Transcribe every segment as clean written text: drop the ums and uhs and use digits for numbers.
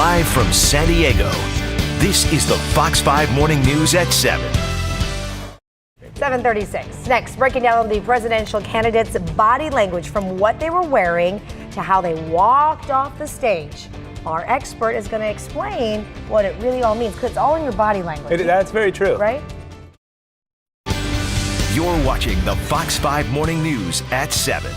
Live from San Diego, this is the Fox 5 Morning News at 7. 7:36. Next, breaking down the presidential candidates' body language from what they were wearing to how they walked off the stage. Our expert is going to explain what it really all means, because it's all in your body language. That's very true. Right? You're watching the Fox 5 Morning News at 7.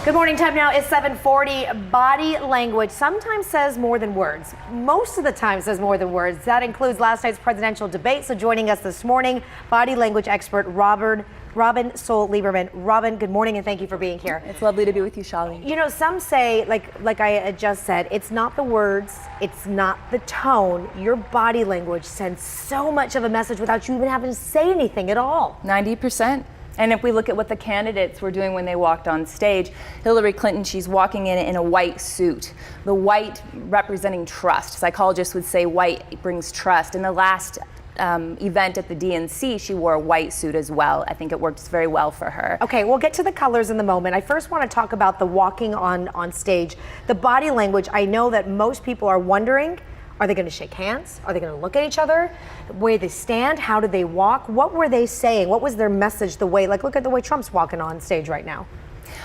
Good morning. Time now is 7:40. Body language sometimes says more than words. Most of the time says more than words. That includes last night's presidential debate. So joining us this morning, body language expert Robin Lieberman. Robin, good morning and thank you for being here. It's lovely to be with you, Shalini. You know, some say, like I just said, it's not the words, it's not the tone. Your body language sends so much of a message without you even having to say anything at all. 90%. And if we look at what the candidates were doing when they walked on stage, Hillary Clinton, she's walking in a white suit. The white representing trust. Psychologists would say white brings trust. In the last event at the DNC, she wore a white suit as well. I think it works very well for her. Okay, we'll get to the colors in the moment. I first want to talk about the walking on stage. The body language, I know that most people are wondering, are they going to shake hands? Are they going to look at each other? The way they stand? How did they walk? What were they saying? What was their message? The way, look at the way Trump's walking on stage right now.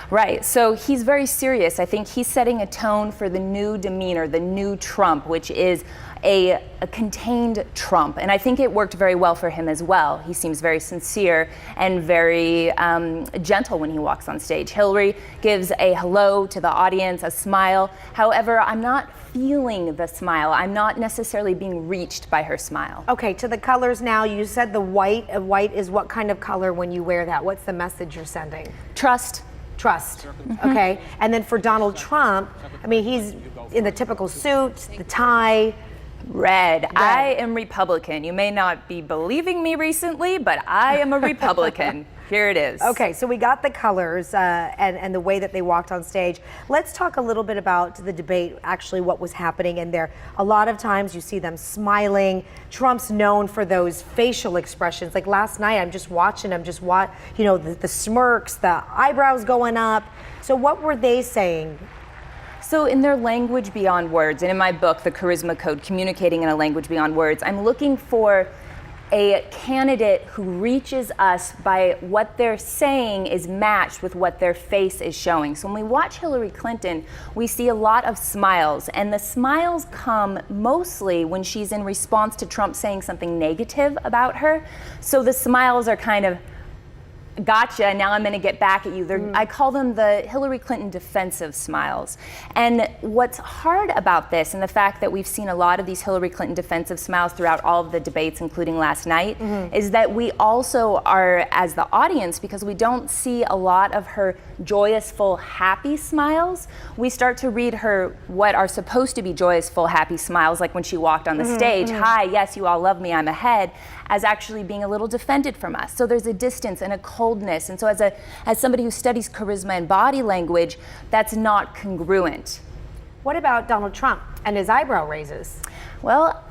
Right, so he's very serious. I think he's setting a tone for the new demeanor, the new Trump, which is a contained Trump. And I think it worked very well for him as well. He seems very sincere and very gentle when he walks on stage. Hillary gives a hello to the audience, a smile. However, I'm not feeling the smile. I'm not necessarily being reached by her smile. Okay, to the colors now. You said the white. White is what kind of color when you wear that? What's the message you're sending? Trust. Trust. Okay. And then for Donald Trump, I mean, he's in the typical suit, the tie. Red. I am Republican. You may not be believing me recently, but I am a Republican. Here it is. Okay, so we got the colors and the way that they walked on stage. Let's talk a little bit about the debate, actually what was happening in there. A lot of times you see them smiling. Trump's known for those facial expressions. Like last night, I'm just watching him, you know, the smirks, the eyebrows going up. So what were they saying? So in their language beyond words, and in my book, The Charisma Code, Communicating in a Language Beyond Words, I'm looking for a candidate who reaches us by what they're saying is matched with what their face is showing. So when we watch Hillary Clinton, we see a lot of smiles, and the smiles come mostly when she's in response to Trump saying something negative about her. So the smiles are kind of, gotcha, now I'm going to get back at you. I call them the Hillary Clinton defensive smiles. And what's hard about this, and the fact that we've seen a lot of these Hillary Clinton defensive smiles throughout all of the debates, including last night, is that we also are, as the audience, because we don't see a lot of her joyous, full, happy smiles, we start to read her what are supposed to be joyous, full, happy smiles, like when she walked on the stage, hi, yes, you all love me, I'm ahead, as actually being a little defended from us. So there's a distance and a coldness. And so as somebody who studies charisma and body language, that's not congruent. What about Donald Trump and his eyebrow raises? Well,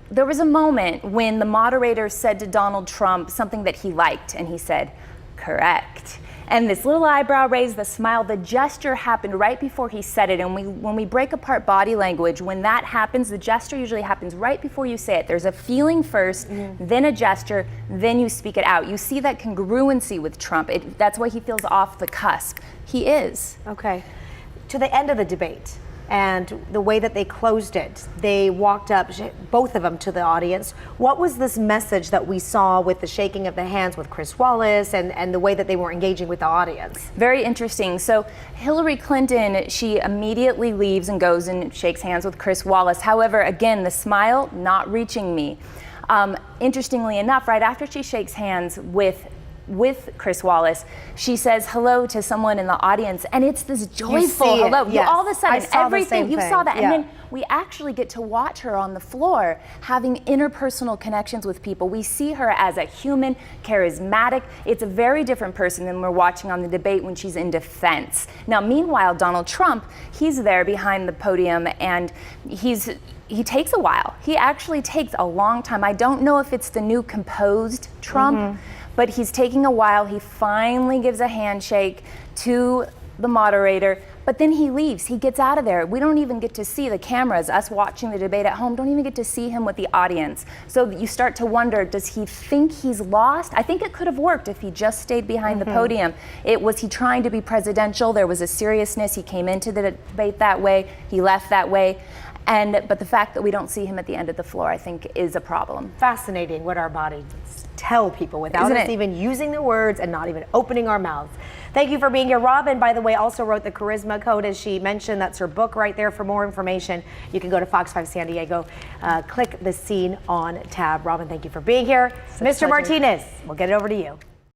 there was a moment when the moderator said to Donald Trump something that he liked, and he said, correct. And this little eyebrow raise, the smile, the gesture happened right before he said it. And when we break apart body language, when that happens, the gesture usually happens right before you say it. There's a feeling first, then a gesture, then you speak it out. You see that congruency with Trump. That's why he feels off the cusp. He is. Okay. To the end of the debate and the way that they closed it, they walked up, both of them, to the audience. What was this message that we saw with the shaking of the hands with Chris Wallace and the way that they were engaging with the audience? Very interesting. So Hillary Clinton, she immediately leaves and goes and shakes hands with Chris Wallace. However, again, the smile not reaching me. Interestingly enough, right after she shakes hands with Chris Wallace, she says hello to someone in the audience, and it's this joyful hello. Yes. All of a sudden, everything, you saw that, yeah. And then we actually get to watch her on the floor having interpersonal connections with people. We see her as a human, charismatic. It's a very different person than we're watching on the debate when she's in defense. Now, meanwhile, Donald Trump, he's there behind the podium, and he takes a while. He actually takes a long time. I don't know if it's the new composed Trump, but he's taking a while. He finally gives a handshake to the moderator, But then he leaves, he gets out of there. We don't even get to see the cameras, us watching the debate at home, don't even get to see him with the audience. So you start to wonder, does he think he's lost? I think it could have worked if he just stayed behind the podium. Was he trying to be presidential? There was a seriousness. He came into the debate that way, he left that way. But the fact that we don't see him at the end of the floor, I think, is a problem. Fascinating what our bodies tell people without us even using the words and not even opening our mouths. Thank you for being here. Robin, by the way, also wrote the Charisma Code, as she mentioned. That's her book right there. For more information, you can go to Fox 5 San Diego, click the Scene On tab. Robin, thank you for being here. Mr. Martinez, we'll get it over to you.